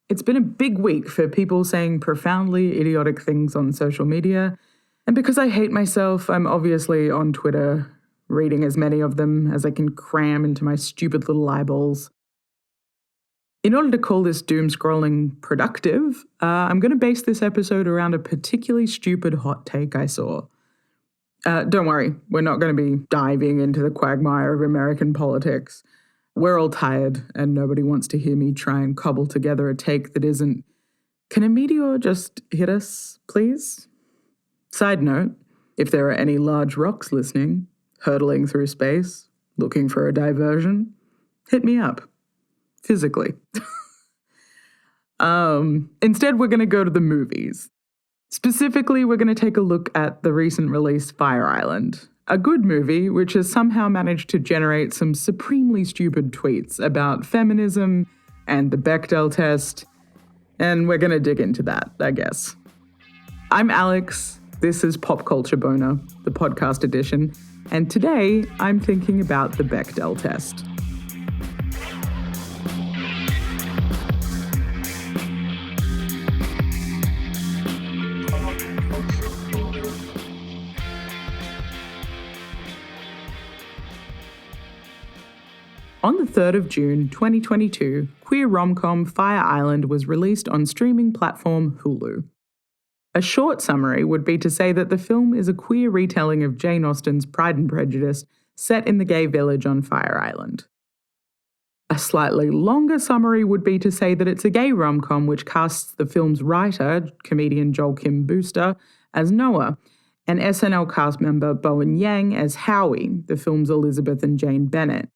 It's been a big week for people saying profoundly idiotic things on social media, and because I hate myself, I'm obviously on Twitter, reading as many of them as I can cram into my stupid little eyeballs. In order to call this doom-scrolling productive, I'm going to base this episode around a particularly stupid hot take I saw. Don't worry, we're not going to be diving into the quagmire of American politics. We're all tired, and nobody wants to hear me try and cobble together a take that isn't, "Can a meteor just hit us, please?" Side note, if there are any large rocks listening, hurtling through space, looking for a diversion, hit me up. Physically. Instead, we're going to go to the movies. Specifically, we're going to take a look at the recent release Fire Island, a good movie which has somehow managed to generate some supremely stupid tweets about feminism and the Bechdel Test, and we're going to dig into that, I guess. I'm Alex, this is Pop Culture Boner, the podcast edition, and today I'm thinking about the Bechdel Test. On the 3rd of June 2022, queer rom-com Fire Island was released on streaming platform Hulu. A short summary would be to say that the film is a queer retelling of Jane Austen's Pride and Prejudice set in the gay village on Fire Island. A slightly longer summary would be to say that it's a gay rom-com which casts the film's writer, comedian Joel Kim Booster, as Noah, and SNL cast member Bowen Yang as Howie, the film's Elizabeth and Jane Bennett.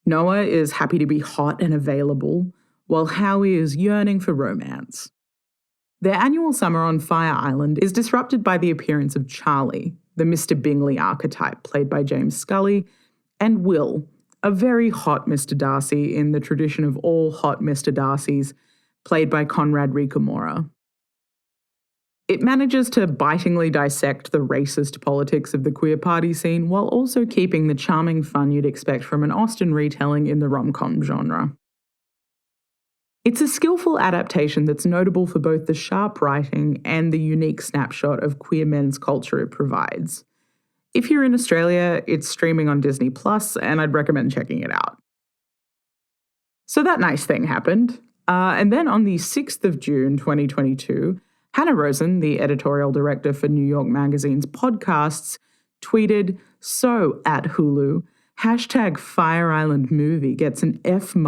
Noah is happy to be hot and available, while Howie is yearning for romance. Their annual summer on Fire Island is disrupted by the appearance of Charlie, the Mr. Bingley archetype played by James Scully, and Will, a very hot Mr. Darcy in the tradition of all hot Mr. Darcys, played by Conrad Ricamora. It manages to bitingly dissect the racist politics of the queer party scene while also keeping the charming fun you'd expect from an Austen retelling in the rom-com genre. It's a skillful adaptation that's notable for both the sharp writing and the unique snapshot of queer men's culture it provides. If you're in Australia, it's streaming on Disney+, and I'd recommend checking it out. So that nice thing happened, and then on the 6th of June 2022, Hannah Rosen, the editorial director for New York Magazine's podcasts, tweeted, "So at Hulu, hashtag Fire Island movie gets an F- on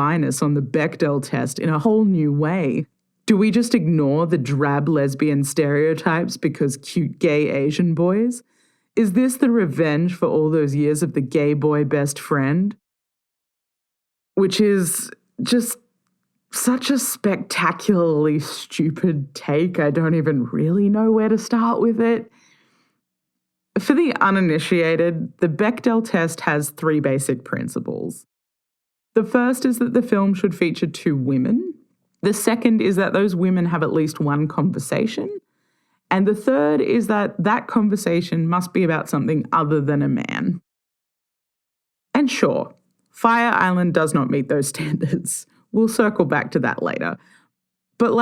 the Bechdel test in a whole new way. Do we just ignore the drab lesbian stereotypes because cute gay Asian boys? Is this the revenge for all those years of the gay boy best friend?" Which is just such a spectacularly stupid take, I don't even really know where to start with it. For the uninitiated, the Bechdel test has 3 basic principles. The first is that the film should feature 2 women. The second is that those women have at least one conversation. And the third is that that conversation must be about something other than a man. And sure, Fire Island does not meet those standards. We'll circle back to that later. But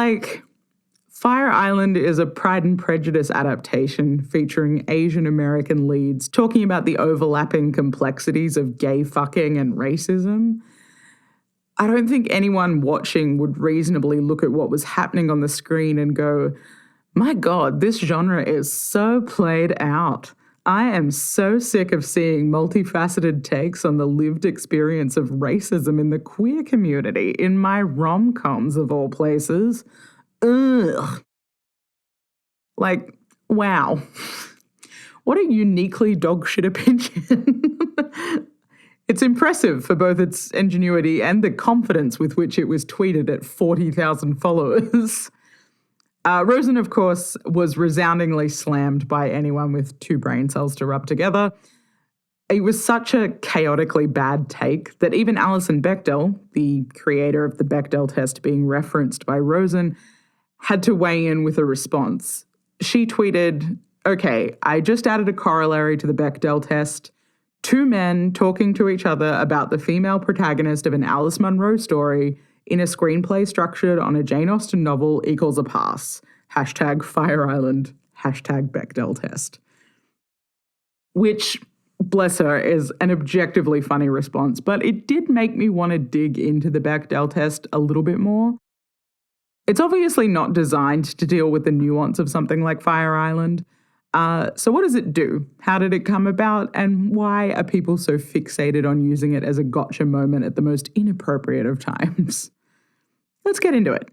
Fire Island is a Pride and Prejudice adaptation featuring Asian American leads talking about the overlapping complexities of gay fucking and racism. I don't think anyone watching would reasonably look at what was happening on the screen and go, "My God, this genre is so played out. I am so sick of seeing multifaceted takes on the lived experience of racism in the queer community in my rom-coms of all places. Ugh." Wow. What a uniquely dogshit opinion. It's impressive for both its ingenuity and the confidence with which it was tweeted at 40,000 followers. Rosen, of course, was resoundingly slammed by anyone with 2 brain cells to rub together. It was such a chaotically bad take that even Alison Bechdel, the creator of the Bechdel test being referenced by Rosen, had to weigh in with a response. She tweeted, "Okay, I just added a corollary to the Bechdel test. 2 men talking to each other about the female protagonist of an Alice Munro story in a screenplay structured on a Jane Austen novel equals a pass. Hashtag Fire Island, hashtag Bechdel Test. Which, bless her, is an objectively funny response, but it did make me want to dig into the Bechdel test a little bit more. It's obviously not designed to deal with the nuance of something like Fire Island. So what does it do? How did it come about? And why are people so fixated on using it as a gotcha moment at the most inappropriate of times? Let's get into it.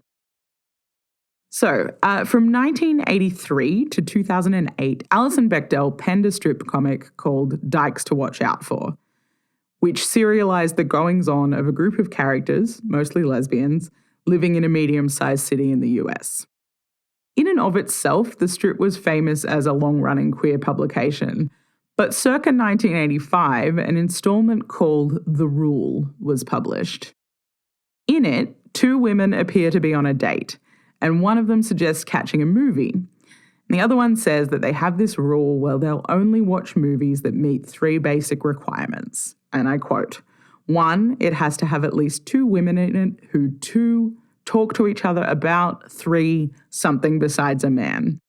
So, from 1983 to 2008, Alison Bechdel penned a strip comic called Dykes to Watch Out For, which serialized the goings-on of a group of characters, mostly lesbians, living in a medium-sized city in the US. In and of itself, the strip was famous as a long-running queer publication, but circa 1985, an installment called The Rule was published. In it, two women appear to be on a date, and one of them suggests catching a movie. And the other one says that they have this rule where they'll only watch movies that meet three basic requirements. And I quote, 1, it has to have at least two women in it who 2, talk to each other about, 3, something besides a man.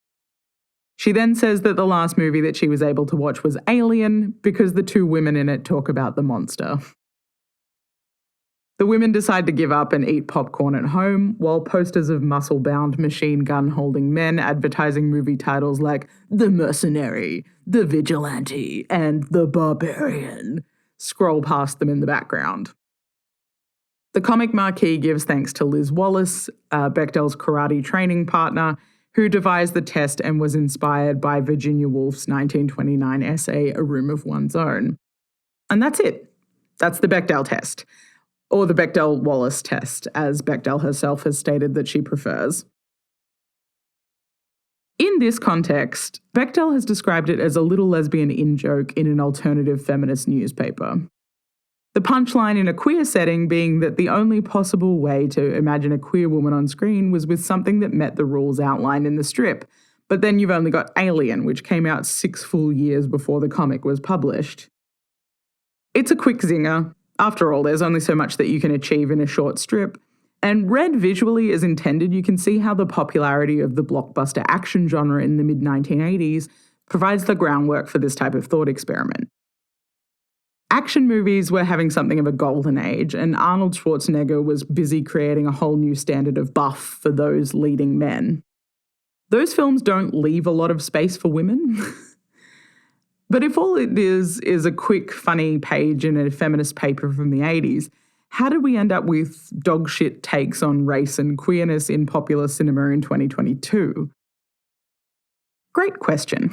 She then says that the last movie that she was able to watch was Alien because the two women in it talk about the monster. The women decide to give up and eat popcorn at home, while posters of muscle-bound, machine gun-holding men advertising movie titles like The Mercenary, The Vigilante, and The Barbarian scroll past them in the background. The comic marquee gives thanks to Liz Wallace, Bechdel's karate training partner, who devised the test and was inspired by Virginia Woolf's 1929 essay, A Room of One's Own. And that's it. That's the Bechdel test. Or the Bechdel-Wallace test, as Bechdel herself has stated that she prefers. In this context, Bechdel has described it as a little lesbian in-joke in an alternative feminist newspaper. The punchline in a queer setting being that the only possible way to imagine a queer woman on screen was with something that met the rules outlined in the strip. But then you've only got Alien, which came out 6 full years before the comic was published. It's a quick zinger. After all, there's only so much that you can achieve in a short strip. And read visually as intended, you can see how the popularity of the blockbuster action genre in the mid-1980s provides the groundwork for this type of thought experiment. Action movies were having something of a golden age, and Arnold Schwarzenegger was busy creating a whole new standard of buff for those leading men. Those films don't leave a lot of space for women. But if all it is a quick, funny page in a feminist paper from the 80s, how did we end up with dogshit takes on race and queerness in popular cinema in 2022? Great question.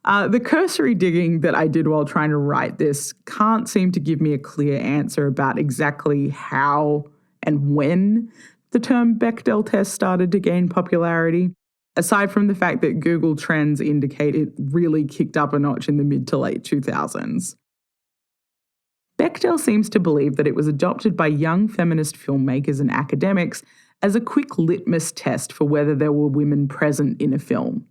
The cursory digging that I did while trying to write this can't seem to give me a clear answer about exactly how and when the term Bechdel test started to gain popularity, aside from the fact that Google Trends indicate it really kicked up a notch in the mid to late 2000s. Bechdel seems to believe that it was adopted by young feminist filmmakers and academics as a quick litmus test for whether there were women present in a film.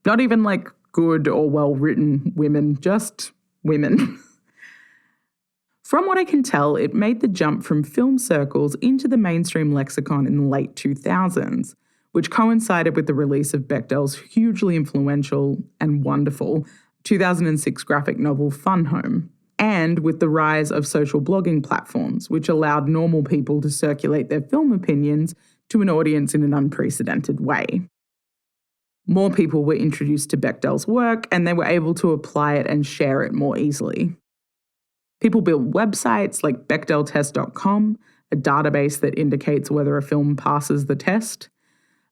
Not even like good or well-written women, just women. From what I can tell, it made the jump from film circles into the mainstream lexicon in the late 2000s, which coincided with the release of Bechdel's hugely influential and wonderful 2006 graphic novel Fun Home, and with the rise of social blogging platforms, which allowed normal people to circulate their film opinions to an audience in an unprecedented way. More people were introduced to Bechdel's work, and they were able to apply it and share it more easily. People built websites like BechdelTest.com, a database that indicates whether a film passes the test.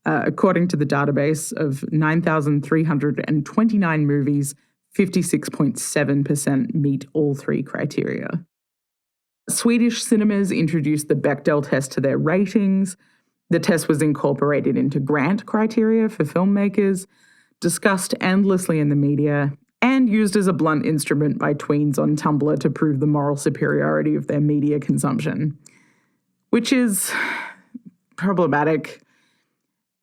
According to the database of 9,329 movies, 56.7% meet all 3 criteria. Swedish cinemas introduced the Bechdel test to their ratings. The test was incorporated into grant criteria for filmmakers, discussed endlessly in the media, and used as a blunt instrument by tweens on Tumblr to prove the moral superiority of their media consumption. Which is problematic.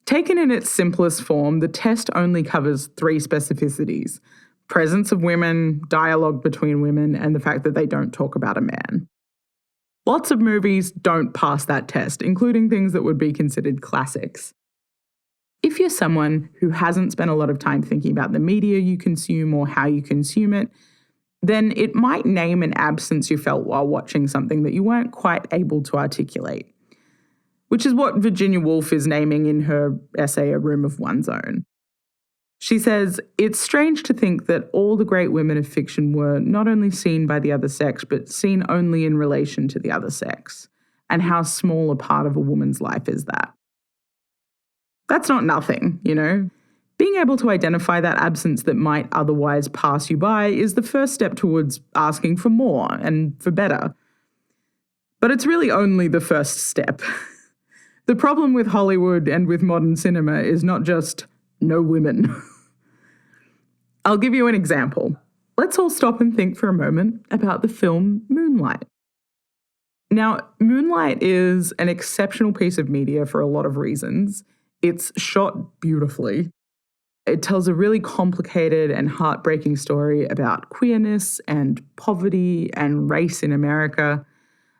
Taken in its simplest form, the test only covers 3 specificities: presence of women, dialogue between women, and the fact that they don't talk about a man. Lots of movies don't pass that test, including things that would be considered classics. If you're someone who hasn't spent a lot of time thinking about the media you consume or how you consume it, then it might name an absence you felt while watching something that you weren't quite able to articulate, which is what Virginia Woolf is naming in her essay A Room of One's Own. She says, "It's strange to think that all the great women of fiction were not only seen by the other sex, but seen only in relation to the other sex, and how small a part of a woman's life is that." That's not nothing, you know? Being able to identify that absence that might otherwise pass you by is the first step towards asking for more and for better. But it's really only the first step. The problem with Hollywood and with modern cinema is not just no women. I'll give you an example. Let's all stop and think for a moment about the film Moonlight. Now, Moonlight is an exceptional piece of media for a lot of reasons. It's shot beautifully. It tells a really complicated and heartbreaking story about queerness and poverty and race in America.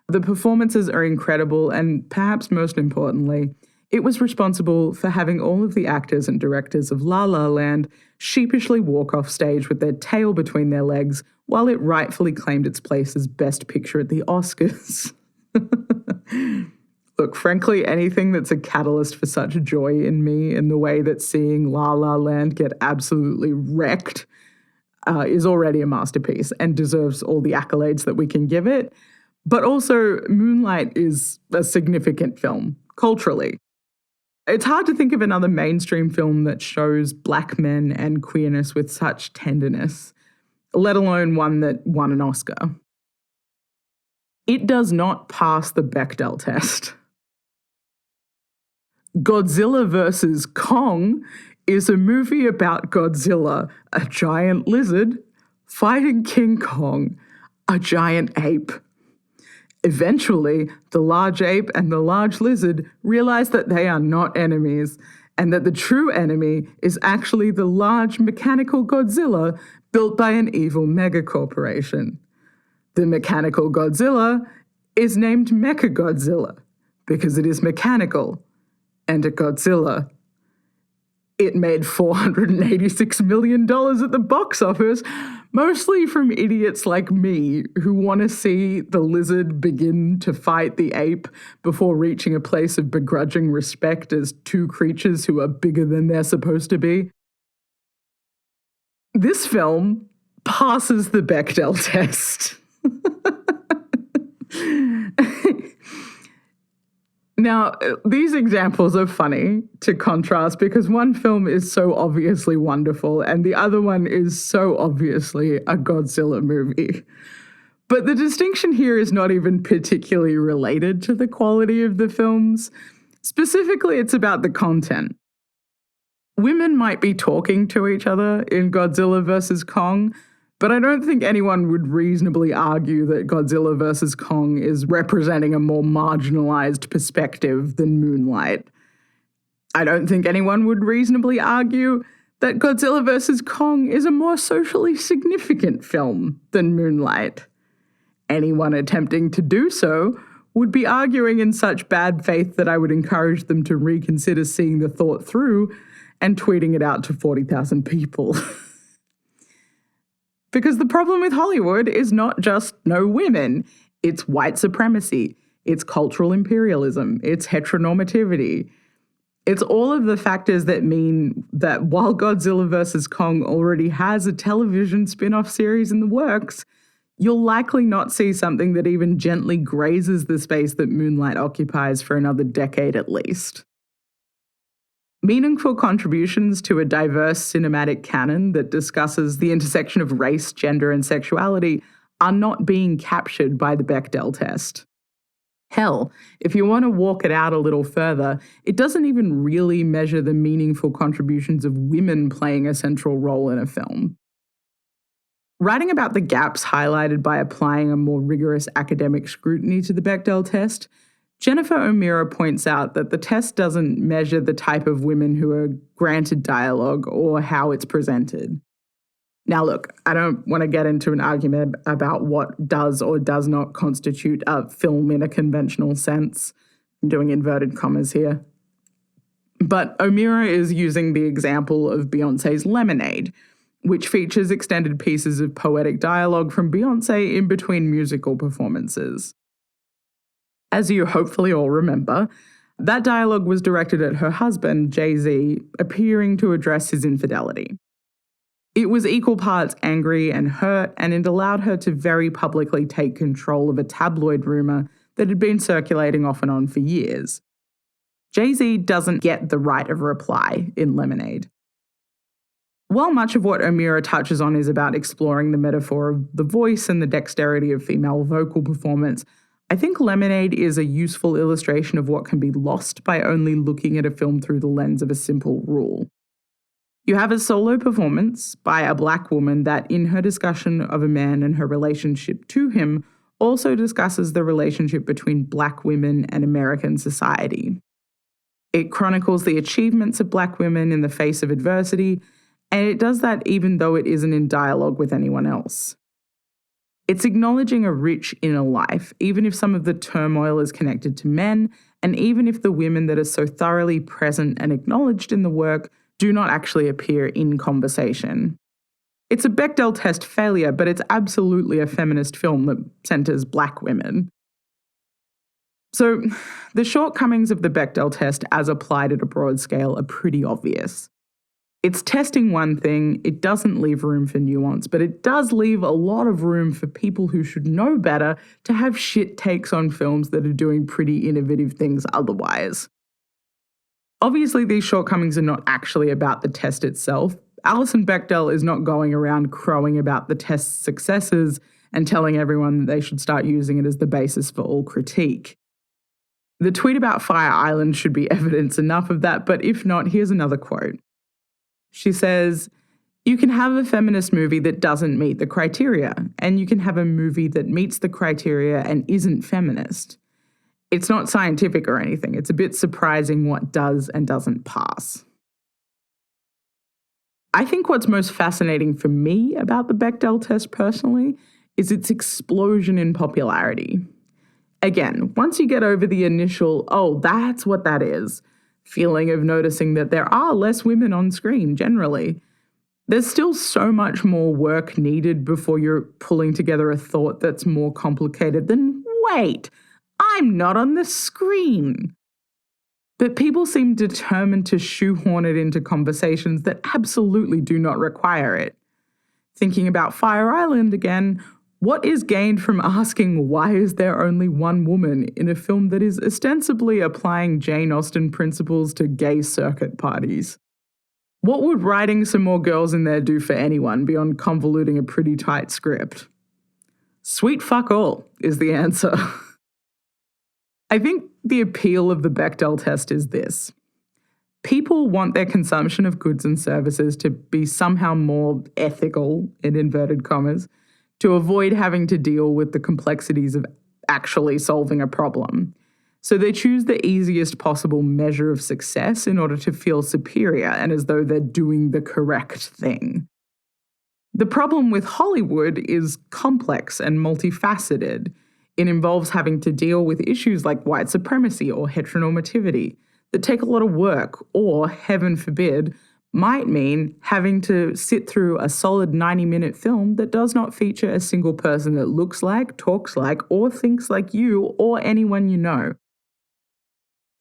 The performances are incredible, and perhaps most importantly, it was responsible for having all of the actors and directors of La La Land sheepishly walk off stage with their tail between their legs while it rightfully claimed its place as Best Picture at the Oscars. Look, frankly, anything that's a catalyst for such joy in me in the way that seeing La La Land get absolutely wrecked is already a masterpiece and deserves all the accolades that we can give it. But also, Moonlight is a significant film, culturally. It's hard to think of another mainstream film that shows black men and queerness with such tenderness, let alone one that won an Oscar. It does not pass the Bechdel test. Godzilla vs. Kong is a movie about Godzilla, a giant lizard, fighting King Kong, a giant ape. Eventually, the large ape and the large lizard realize that they are not enemies, and that the true enemy is actually the large mechanical Godzilla built by an evil megacorporation. The mechanical Godzilla is named Mechagodzilla because it is mechanical and a Godzilla. It made $486 million at the box office, mostly from idiots like me who want to see the lizard begin to fight the ape before reaching a place of begrudging respect as two creatures who are bigger than they're supposed to be. This film passes the Bechdel test. Now, these examples are funny to contrast because one film is so obviously wonderful and the other one is so obviously a Godzilla movie. But the distinction here is not even particularly related to the quality of the films. Specifically, it's about the content. Women might be talking to each other in Godzilla vs. Kong, but I don't think anyone would reasonably argue that Godzilla vs. Kong is representing a more marginalized perspective than Moonlight. I don't think anyone would reasonably argue that Godzilla vs. Kong is a more socially significant film than Moonlight. Anyone attempting to do so would be arguing in such bad faith that I would encourage them to reconsider seeing the thought through and tweeting it out to 40,000 people. Because the problem with Hollywood is not just no women, it's white supremacy, it's cultural imperialism, it's heteronormativity. It's all of the factors that mean that while Godzilla vs. Kong already has a television spin-off series in the works, you'll likely not see something that even gently grazes the space that Moonlight occupies for another decade at least. Meaningful contributions to a diverse cinematic canon that discusses the intersection of race, gender, and sexuality are not being captured by the Bechdel test. Hell, if you want to walk it out a little further, it doesn't even really measure the meaningful contributions of women playing a central role in a film. Writing about the gaps highlighted by applying a more rigorous academic scrutiny to the Bechdel test, Jennifer O'Meara points out that the test doesn't measure the type of women who are granted dialogue or how it's presented. Now, look, I don't want to get into an argument about what does or does not constitute a film in a conventional sense. I'm doing inverted commas here. But O'Meara is using the example of Beyoncé's Lemonade, which features extended pieces of poetic dialogue from Beyoncé in between musical performances. As you hopefully all remember, that dialogue was directed at her husband, Jay-Z, appearing to address his infidelity. It was equal parts angry and hurt, and it allowed her to very publicly take control of a tabloid rumor that had been circulating off and on for years. Jay-Z doesn't get the right of reply in Lemonade. While much of what O'Meara touches on is about exploring the metaphor of the voice and the dexterity of female vocal performance, I think Lemonade is a useful illustration of what can be lost by only looking at a film through the lens of a simple rule. You have a solo performance by a black woman that, in her discussion of a man and her relationship to him, also discusses the relationship between black women and American society. It chronicles the achievements of black women in the face of adversity, and it does that even though it isn't in dialogue with anyone else. It's acknowledging a rich inner life, even if some of the turmoil is connected to men, and even if the women that are so thoroughly present and acknowledged in the work do not actually appear in conversation. It's a Bechdel Test failure, but it's absolutely a feminist film that centers black women. So, the shortcomings of the Bechdel test as applied at a broad scale are pretty obvious. It's testing one thing, it doesn't leave room for nuance, but it does leave a lot of room for people who should know better to have shit takes on films that are doing pretty innovative things otherwise. Obviously, these shortcomings are not actually about the test itself. Alison Bechdel is not going around crowing about the test's successes and telling everyone that they should start using it as the basis for all critique. The tweet about Fire Island should be evidence enough of that, but if not, here's another quote. She says, "You can have a feminist movie that doesn't meet the criteria, and you can have a movie that meets the criteria and isn't feminist. It's not scientific or anything. It's a bit surprising what does and doesn't pass." I think what's most fascinating for me about the Bechdel test personally is its explosion in popularity. Again, once you get over the initial, oh, that's what that is, feeling of noticing that there are less women on screen generally, there's still so much more work needed before you're pulling together a thought that's more complicated than, wait, I'm not on the screen. But people seem determined to shoehorn it into conversations that absolutely do not require it. Thinking about Fire Island again, what is gained from asking why is there only one woman in a film that is ostensibly applying Jane Austen principles to gay circuit parties? What would writing some more girls in there do for anyone beyond convoluting a pretty tight script? Sweet fuck all is the answer. I think the appeal of the Bechdel test is this. People want their consumption of goods and services to be somehow more ethical, in inverted commas, to avoid having to deal with the complexities of actually solving a problem. So they choose the easiest possible measure of success in order to feel superior and as though they're doing the correct thing. The problem with Hollywood is complex and multifaceted. It involves having to deal with issues like white supremacy or heteronormativity that take a lot of work or, heaven forbid, might mean having to sit through a solid 90-minute film that does not feature a single person that looks like, talks like, or thinks like you or anyone you know.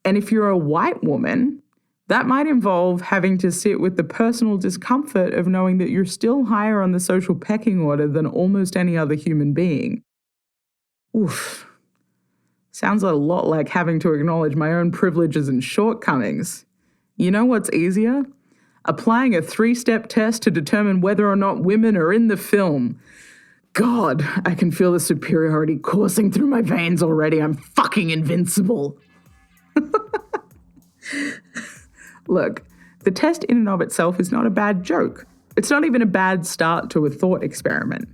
And if you're a white woman, that might involve having to sit with the personal discomfort of knowing that you're still higher on the social pecking order than almost any other human being. Oof. Sounds a lot like having to acknowledge my own privileges and shortcomings. You know what's easier? Applying a 3-step test to determine whether or not women are in the film. God, I can feel the superiority coursing through my veins already. I'm fucking invincible. Look, the test in and of itself is not a bad joke. It's not even a bad start to a thought experiment.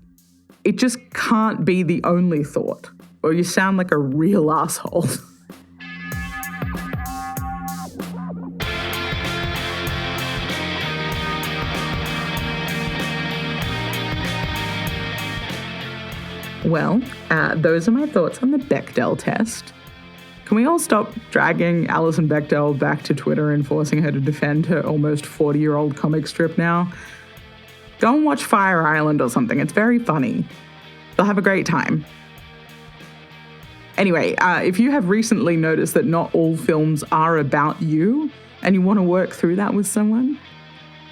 It just can't be the only thought, or you sound like a real asshole. Well, those are my thoughts on the Bechdel test. Can we all stop dragging Alison Bechdel back to Twitter and forcing her to defend her almost 40-year-old comic strip now? Go and watch Fire Island or something. It's very funny. You'll have a great time. Anyway, if you have recently noticed that not all films are about you and you want to work through that with someone,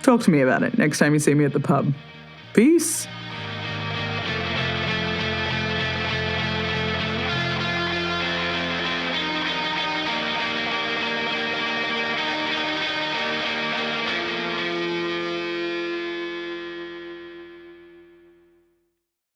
talk to me about it next time you see me at the pub. Peace.